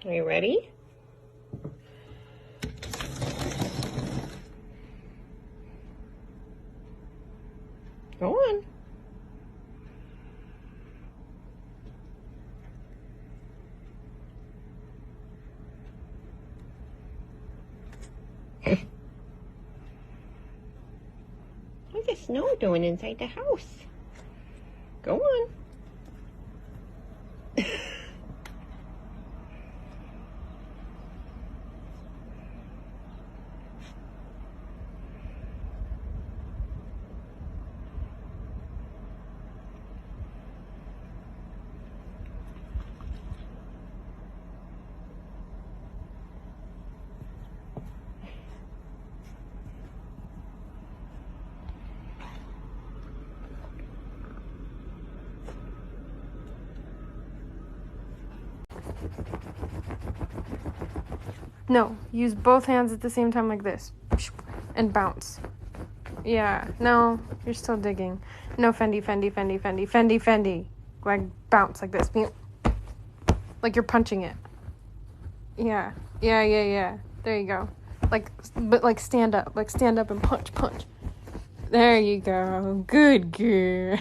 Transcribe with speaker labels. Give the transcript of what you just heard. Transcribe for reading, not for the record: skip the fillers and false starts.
Speaker 1: Are you ready? Go on. What's the snow doing inside the house? Go on.
Speaker 2: No, use both hands at the same time like this. And bounce. Yeah, no, you're still digging. No, Fendi, Fendi, Fendi, Fendi, Fendi, Fendi. Like, bounce like this. Like you're punching it. Yeah, yeah. There you go. But like stand up. Like stand up and punch. There you go. Good girl.